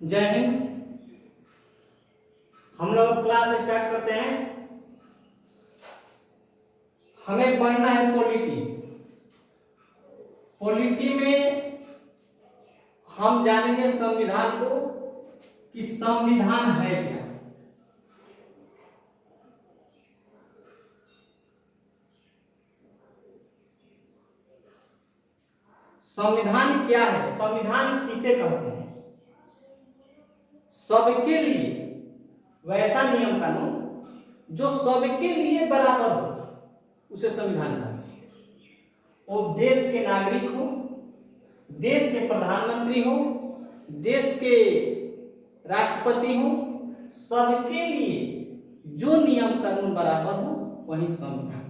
जय हिंद। हम लोग क्लास स्टार्ट करते हैं। हमें पढ़ना है पॉलिटी। पॉलिटी में हम जानेंगे संविधान को कि संविधान है क्या। संविधान क्या है, संविधान किसे कहते हैं। सबके लिए वैसा नियम कानून जो सबके लिए बराबर हो उसे संविधान कहते हैं। वो देश के नागरिक हो, देश के प्रधानमंत्री हो, देश के राष्ट्रपति हो, सबके लिए जो नियम कानून बराबर हो वही संविधान।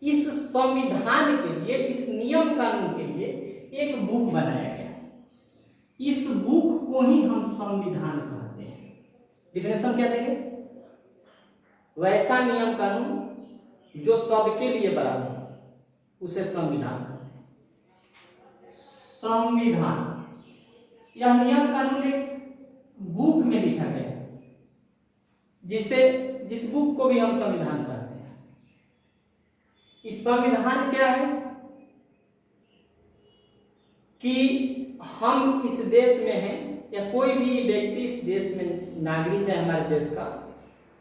इस संविधान के लिए, इस नियम कानून के लिए एक बुक बनाया गया है। इस बुक को ही हम संविधान कहते हैं। डिफिनेशन क्या देंगे? वैसा नियम कानून जो सबके लिए बराबर हो उसे संविधान कहते हैं। संविधान यह नियम कानून एक बुक में लिखा गया है, जिस बुक को भी हम संविधान कहते हैं। इस संविधान क्या है कि हम इस देश में हैं या कोई भी व्यक्ति इस देश में नागरिक है, हमारे देश का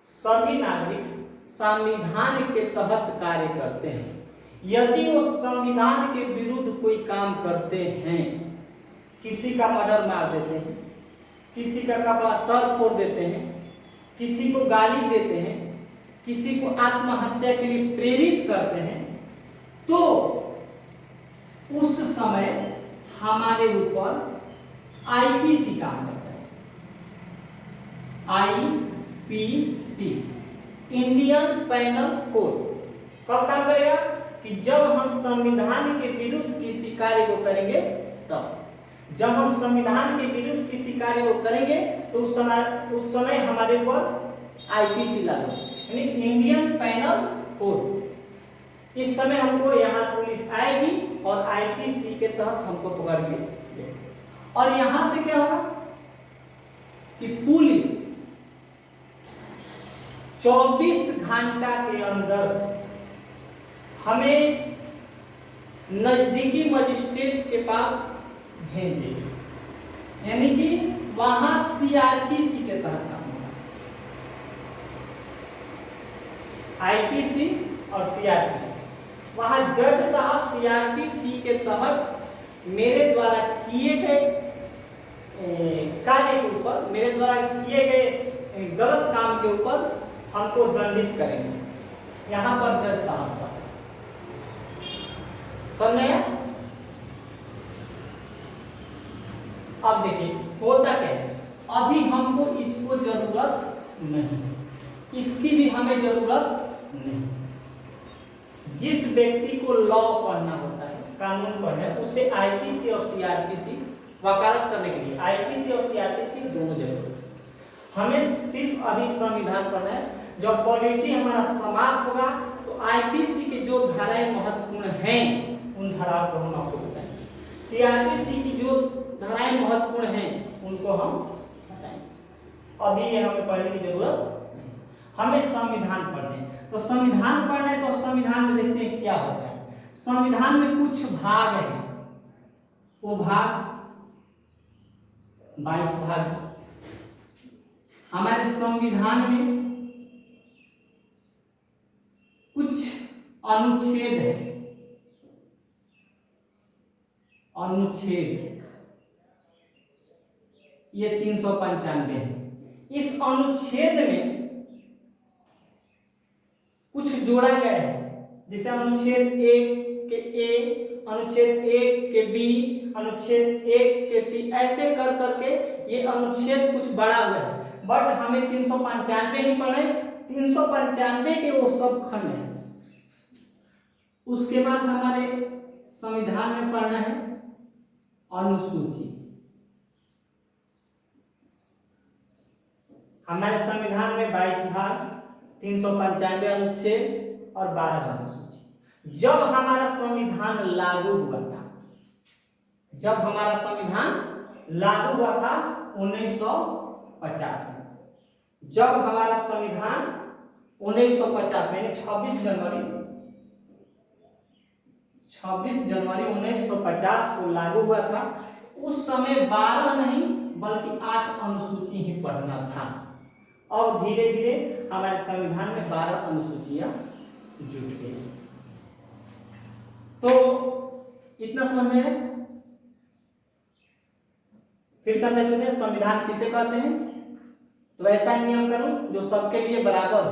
सभी नागरिक संविधान के तहत कार्य करते हैं। यदि वो संविधान के विरुद्ध कोई काम करते हैं, किसी का मर्डर मार देते हैं, किसी का कपड़ा सर फोड़ देते हैं, किसी को गाली देते हैं, किसी को आत्महत्या के लिए प्रेरित करते हैं, तो उस समय हमारे ऊपर आईपीसी काम करता है। आईपीसी, इंडियन पेनल कोड कब काम करेगा कि जब हम संविधान के विरुद्ध किसी कार्य को करेंगे तब। जब हम संविधान के विरुद्ध किसी कार्य को करेंगे तो उस समय हमारे ऊपर आईपीसी लागू, यानी इंडियन पेनल कोड। इस समय हमको यहाँ पुलिस आएगी और आईपीसी के तहत हमको पकड़ के लेगी। और यहां से क्या होगा कि पुलिस 24 घंटा के अंदर हमें नजदीकी मजिस्ट्रेट के पास भेज देगी, यानी कि वहां सीआरपीसी के तहत काम होगा। आईपीसी और सीआरपीसी, वहां जज साहब सीआरपीसी के तहत मेरे द्वारा किए गए कार्य के ऊपर, मेरे द्वारा किए गए गलत काम के ऊपर हमको दंडित करेंगे। यहां पर जज साहब का समझे। अब देखिए होता क्या है, अभी हमको इसको जरूरत नहीं, इसकी भी हमें जरूरत नहीं। जिस व्यक्ति को लॉ पढ़ना होता है, कानून पढ़ना है, उसे आईपीसी और सीआरपीसी वकालत करने के लिए आईपीसी और सीआरपीसी दोनों जरूरत है। हमें सिर्फ अभी संविधान पढ़ना है। जब पॉलिटी हमारा समाप्त होगा तो आईपीसी के जो धाराएं महत्वपूर्ण हैं उन धाराओं को हम आपको बताएंगे। सीआरपीसी की जो धाराएं महत्वपूर्ण हैं उनको हम बताएंगे। अभी ये हमें पढ़ने की जरूरत नहीं, हमें संविधान पढ़ना है। तो संविधान पढ़ना है तो संविधान में देखते हैं क्या होता है। संविधान में कुछ भाग हैं, वो भाग 22 भाग है। हमारे संविधान में कुछ अनुच्छेद है, अनुच्छेद ये 395 है। इस अनुच्छेद में कुछ जोड़ा गया है, जैसे अनुच्छेद 1 के ए, अनुच्छेद 1 के बी, अनुच्छेद 1 के सी, ऐसे कर करके ये अनुच्छेद कुछ बड़ा हुआ है। बट हमें 395 ही पढ़े। 395 के वो सब खंड है। उसके बाद हमारे संविधान में पढ़ना है अनुसूची। हमारे संविधान में 22 भाग, 395 अनुच्छेद और 12 अनुसूची। जब हमारा संविधान लागू हुआ था, जब हमारा संविधान लागू हुआ था 1950 में। जब हमारा संविधान 1950 में 26 जनवरी 1950 को लागू हुआ था, उस समय 12 नहीं बल्कि 8 अनुसूची ही पढ़ना था। और धीरे धीरे हमारे संविधान में 12 अनुसूचियां जुट गई। तो इतना समझ में है। फिर समझ लेते हैं संविधान किसे कहते हैं। तो ऐसा नियम कानून जो सबके लिए बराबर हो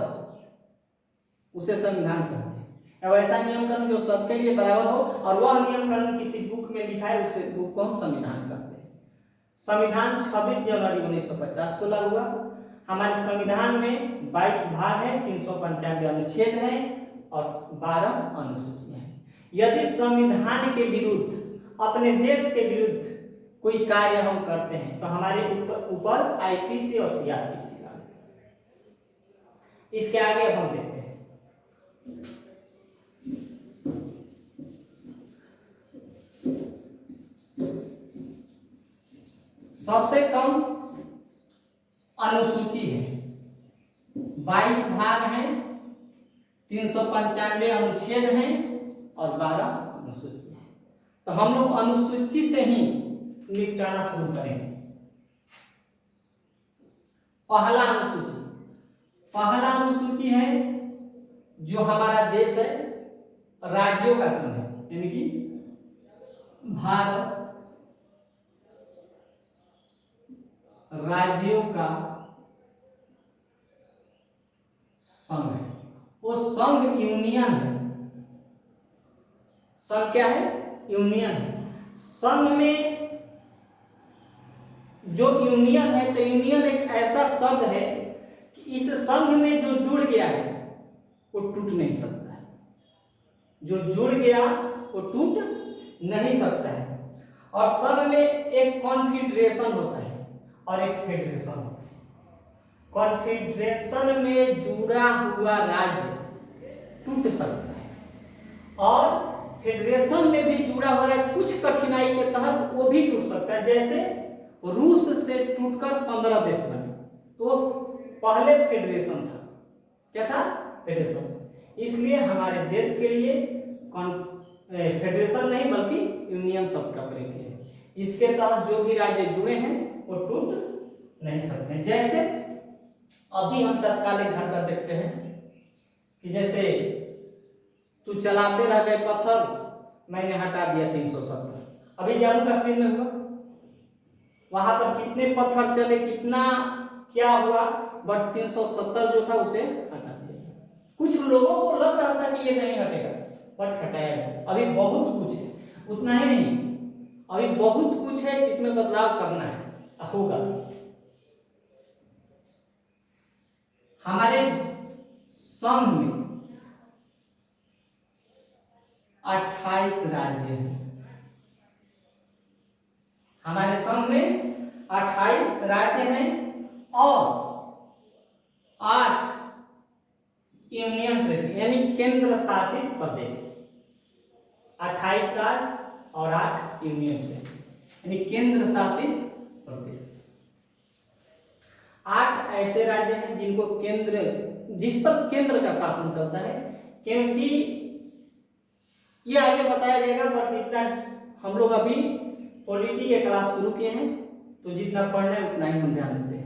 उसे संविधान कहते हैं, या वैसा नियम कानून जो सबके लिए बराबर हो और वह नियम कानून किसी बुक में लिखा है उसे बुक को हम संविधान कहते हैं। संविधान 26 जनवरी 1950 को लागू हुआ। हमारे संविधान में 22 भाग है, 395 अनुच्छेद हैं और 12 अनुसूचियां हैं। यदि संविधान के विरुद्ध, अपने देश के विरुद्ध कोई कार्य हम करते हैं तो हमारे ऊपर आईपीसी और सीआरपीसी लागू। इसके आगे अब हम देखते हैं। सबसे कम अनुसूची है, 22 भाग हैं, 395 अनुच्छेद हैं और 12 अनुसूची हैं। तो हम लोग अनुसूची से ही निपटाना शुरू करेंगे। पहला अनुसूची है जो हमारा देश है, राज्यों का संघ है, यानी कि भारत राज्यों का संघ है। वो संघ यूनियन है। संघ क्या है? यूनियन है। संघ में जो यूनियन है, तो यूनियन एक ऐसा शब्द है कि इस संघ में जो जुड़ गया है वो टूट नहीं सकता है। जो जुड़ गया वो टूट नहीं सकता है। और संघ में एक कॉन्फेडरेशन होता है और एक फेडरेशन होता है। कॉन्फेडरेशन में जुड़ा हुआ राज्य टूट सकता है और फेडरेशन में भी जुड़ा हुआ राज्य कुछ कठिनाई के तहत वो भी टूट सकता है। जैसे रूस से टूटकर 15 देश बने, तो पहले फेडरेशन था। क्या था? फेडरेशन। इसलिए हमारे देश के लिए फेडरेशन नहीं बल्कि यूनियन शब्द का प्रयोग किया है। इसके तहत जो भी राज्य जुड़े हैं वो टूट नहीं सकते। जैसे अभी हम तत्काल एक घटना देखते हैं कि जैसे तू चलाते रह गए पत्थर, मैंने हटा दिया 370। अभी जम्मू कश्मीर में हुआ, वहां पर कितने पत्थर चले, कितना क्या हुआ, बट 370 जो था उसे हटा दिया। कुछ लोगों को लग रहा था कि ये नहीं हटेगा, बट हटाया गया। अभी बहुत कुछ है, उतना ही नहीं, अभी बहुत कुछ है जिसमें बदलाव करना है, होगा। हमारे संघ में 28 राज्य हैं। हमारे संघ में 28 राज्य हैं और 8 यूनियन टेरिटरी यानी केंद्र शासित प्रदेश। 28 राज्य और 8 यूनियन टेरिटरी यानी केंद्र शासित प्रदेश। 8 ऐसे राज्य हैं जिस पर केंद्र का शासन चलता है, क्योंकि ये आगे बताया जाएगा, बट इतना हम लोग अभी पॉलिटी के क्लास शुरू किए हैं, तो जितना पढ़ना है उतना ही हम ध्यान देते हैं।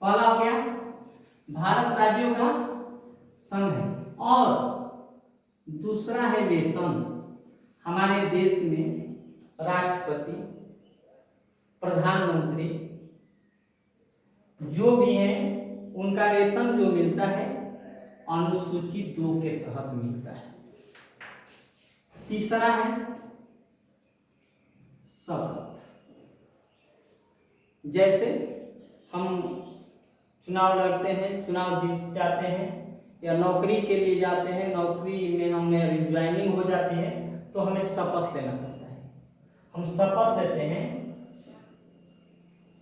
पहला हो गया भारत राज्यों का संघ है, और दूसरा है वेतन। हमारे देश में राष्ट्रपति, प्रधानमंत्री जो भी हैं उनका वेतन जो मिलता है अनुसूची 2 के तहत मिलता है। तीसरा है शपथ। जैसे हम चुनाव लड़ते हैं, चुनाव जीत जाते हैं, या नौकरी के लिए जाते हैं, नौकरी में हमें रिज्वाइनिंग हो जाती है, तो हमें शपथ लेना पड़ता है। हम शपथ लेते हैं।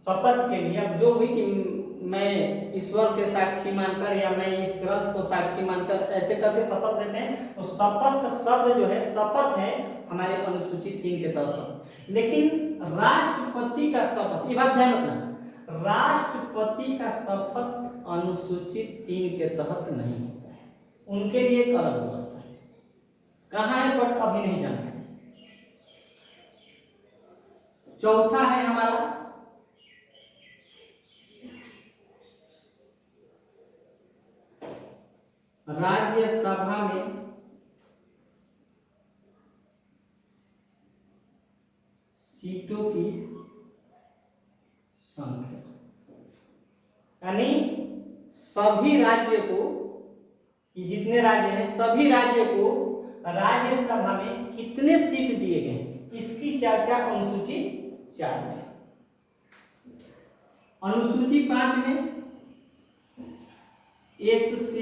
शपथ के लिए अब जो भी कि मैं ईश्वर के साक्षी मानकर या मैं इस ग्रंथ को साक्षी मानकर ऐसे करके शपथ लेते हैं, तो शपथ शब्द जो है, शपथ है हमारे अनुसूची 3 के तहत शपथ। लेकिन राष्ट्रपति का शपथ, ये बात ध्यान रखना, राष्ट्रपति का शपथ अनुसूची 3 के तहत नहीं होता है, उनके लिए एक अलग व्यवस्था है। कहाँ है बट अभी नहीं जानते। चौथा है हमारा राज्यसभा में सीटों की संख्या, यानी सभी राज्य को, ये जितने राज्य हैं सभी राज्य को राज्यसभा में कितने सीट दिए गए, इसकी चर्चा अनुसूची 4 में। अनुसूची 5 में SC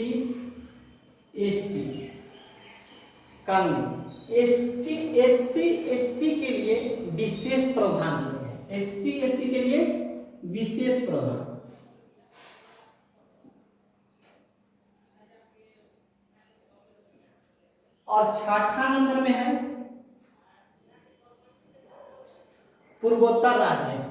ST कानून, SC ST के लिए विशेष प्रावधान दिए हैं, ST SC के लिए विशेष प्रावधान। और 6ठा नंबर में है पूर्वोत्तर राज्य।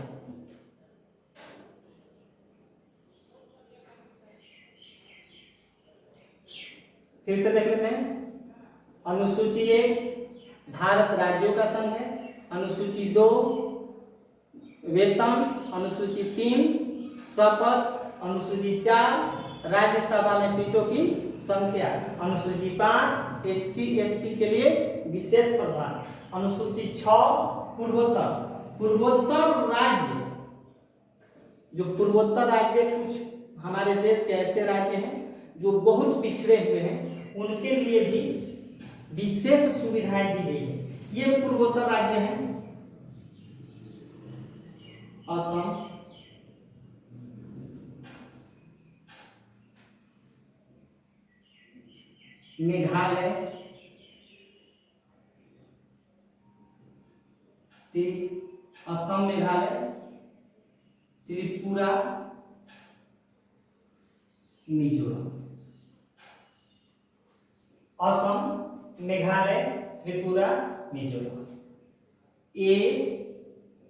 फिर से देख लेते हैं। अनुसूची 1 भारत राज्यों का संघ है, अनुसूची 2 वेतन, अनुसूची 3 शपथ, अनुसूची 4 राज्यसभा में सीटों की संख्या, अनुसूची 5 ST ST के लिए विशेष प्रावधान, अनुसूची 6 पूर्वोत्तर। पूर्वोत्तर राज्य, जो पूर्वोत्तर राज्य, कुछ हमारे देश के ऐसे राज्य हैं जो बहुत पिछड़े हुए हैं, उनके लिए भी विशेष सुविधाएं दी गई है। ये पूर्वोत्तर राज्य हैं असम, मेघालय, असम मेघालय, त्रिपुरा, मिजोरम। असम मेघालय त्रिपुरा मिजोरम,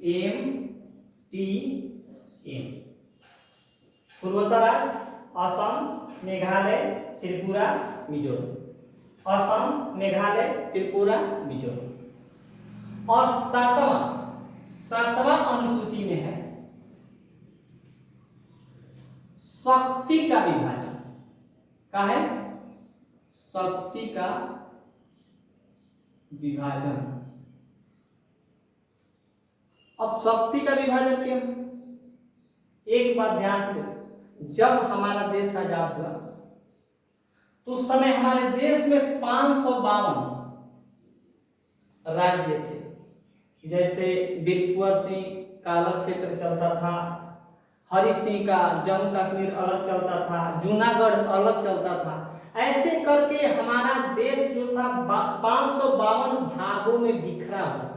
AMTM। पूर्वोत्तर राज्य असम मेघालय त्रिपुरा मिजोरम, असम मेघालय त्रिपुरा मिजोरम। और सातवां अनुसूची में है शक्ति का विभाजन। का है शक्ति का विभाजन। अब शक्ति का विभाजन क्या है? एक बात ध्यान से, जब हमारा देश आजाद हुआ तो उस समय हमारे देश में 552 राज्य थे। जैसे वीर कुंवर सिंह का अलग क्षेत्र चलता था, हरि सिंह का जम्मू कश्मीर अलग चलता था, जूनागढ़ अलग चलता था। ऐसे करके हमारा देश जो था 552 भागों में बिखरा हुआ था।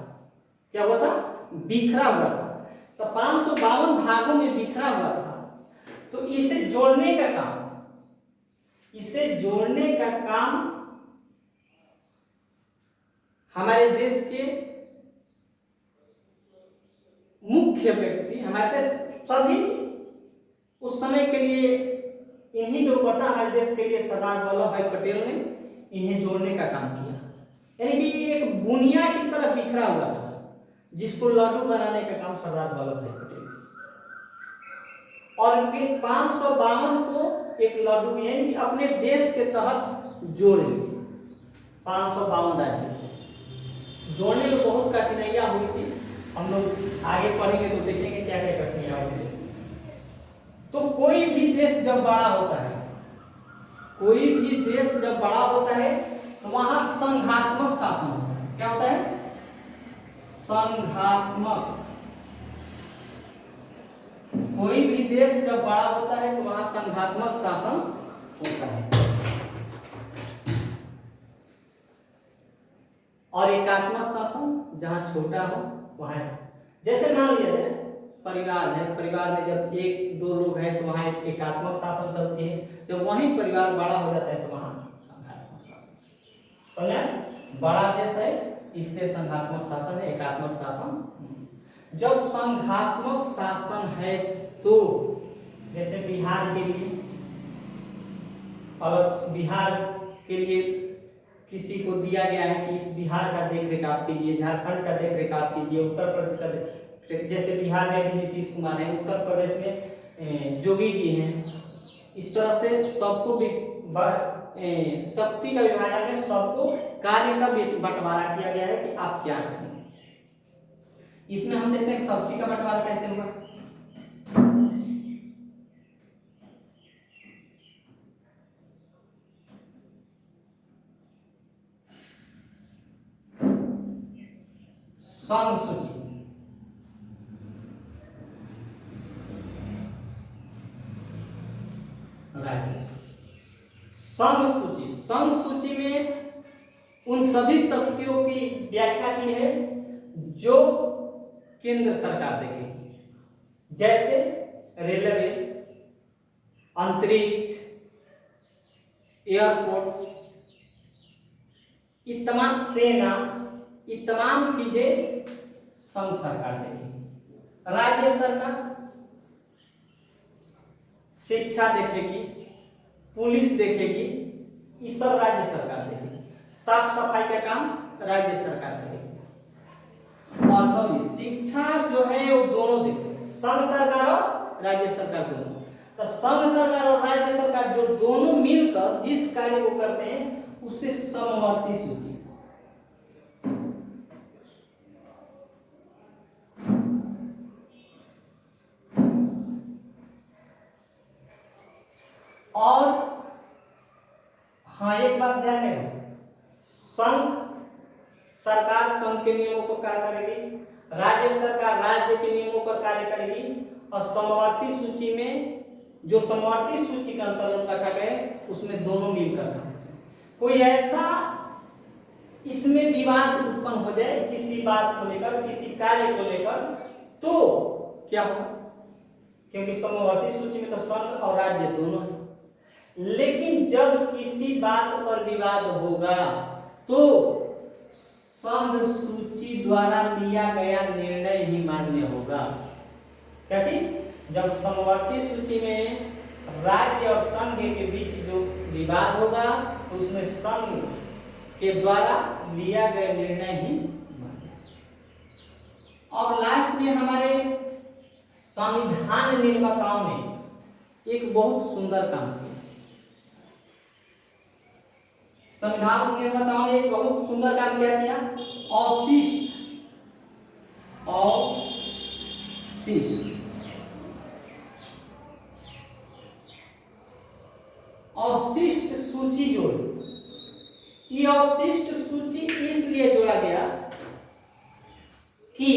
क्या हुआ था? बिखरा हुआ था। तो 552 भागों में बिखरा हुआ था, तो इसे जोड़ने का काम हमारे देश के मुख्य व्यक्ति, हमारे देश सभी उस समय के लिए इन्हीं के ऊपर था। हमारे देश के लिए सरदार वल्लभ भाई पटेल ने इन्हें जोड़ने का काम किया। यानी कि ये एक बुनिया की तरह बिखरा हुआ था, जिसको लड्डू बनाने का काम सरदार वल्लभ भाई पटेल ने। और 552 को एक लड्डू यानी अपने देश के तहत जोड़ लिए। 552 राज्य जोड़ने में बहुत कठिनाइयां हुई थी। हम लोग आगे पढ़ेंगे तो देखेंगे क्या क्या कठिनाइयां हुई थी। तो कोई भी देश जब बड़ा होता है, तो वहां संघात्मक शासन होता है। क्या होता है? संघात्मक। कोई भी देश जब बड़ा होता है तो वहां संघात्मक शासन होता है। और एकात्मक शासन जहां छोटा हो वहां, जैसे मान लीजिए परिवार है, परिवार में जब एक दो लोग हैं तो वहाँ एकात्मक शासन चलती है, जब वहीं परिवार बड़ा हो जाता है तो वहाँ संघात्मक शासन। समझे? बड़ा देश है इसलिए संघात्मक शासन है, एकात्मक शासन। जब संघात्मक शासन है तो जैसे बिहार के लिए, और बिहार के लिए किसी को दिया गया है कि इस बिहार का देख रेख आप कीजिए, झारखंड का देख रेख आप कीजिए, उत्तर प्रदेश का, जैसे बिहार में भी नीतीश कुमार है, उत्तर प्रदेश में जोगी जी हैं। इस तरह से सबको शक्ति का विभाजन में सबको कार्य का बंटवारा किया गया है कि आप क्या करें। इसमें हम देखते हैं शक्ति का बंटवारा कैसे हुआ। संघ सूची, संघ सूची, संघ सूची में उन सभी शक्तियों की व्याख्या की है जो केंद्र सरकार देखेगी, जैसे रेलवे, अंतरिक्ष, एयरपोर्ट, ये तमाम सेना, ये तमाम चीजें संघ सरकार देखेगी। राज्य सरकार शिक्षा देखेगी, पुलिस देखेगी, ये सब राज्य सरकार देखेगी। साफ सफाई का काम राज्य सरकार करेगी। और सभी शिक्षा जो है वो दोनों देखेगी, संघ सरकार और राज्य सरकार दोनों। तो संघ सरकार और राज्य सरकार जो दोनों मिलकर जिस कार्य को करते हैं उसे समवर्ती सूची, और हाँ एक बात ध्यान में, संघ सरकार संघ के नियमों पर कार्य करेगी, राज्य सरकार राज्य के नियमों पर कार्य करेगी, और समवर्ती सूची में जो समवर्ती सूची का अंतर्गत रखा गया है उसमें दोनों मिलकर कोई ऐसा इसमें विवाद उत्पन्न हो जाए किसी बात को लेकर, किसी कार्य को लेकर, तो क्या हो, क्योंकि समवर्ती सूची में तो संघ और राज्य दोनों है। लेकिन जब किसी बात पर विवाद होगा तो संघ सूची द्वारा लिया गया निर्णय ही मान्य होगा। क्या चीज? जब समवर्ती सूची में राज्य और संघ के बीच जो विवाद होगा तो उसमें संघ के द्वारा लिया गया निर्णय ही मान्य। और लास्ट में हमारे संविधान निर्माताओं ने एक बहुत सुंदर काम किया। संविधान निर्माताओं ने एक बहुत सुंदर काम क्या किया? अवशिष्ट अवशिष्ट सूची जोड़ी। ये अवशिष्ट सूची इसलिए जोड़ा गया कि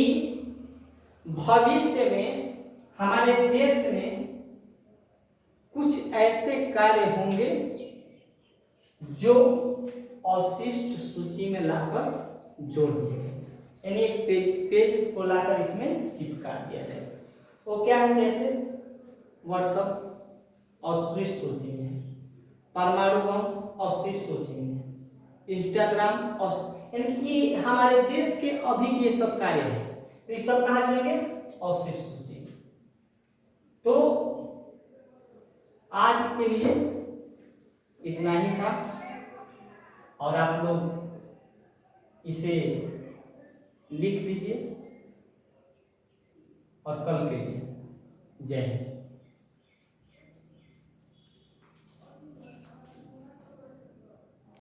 भविष्य में हमारे देश में कुछ ऐसे कार्य होंगे जो अवशिष्ट सूची में लाकर जोड़ दिए गए, यानी एक पेज को लाकर इसमें चिपका दिया जाए। वो क्या है? जैसे व्हाट्सएप अवशिष्ट सूची में है, परमाणु बम अवशिष्ट सूची में है, इंस्टाग्राम, यानी कि हमारे देश के अभी के ये सब कार्य है, तो ये सब कहाँ जुड़ेंगे? अवशिष्ट सूची। तो आज के लिए इतना ही था, और आप लोग इसे लिख लीजिए और कल के लिए जय हिंद।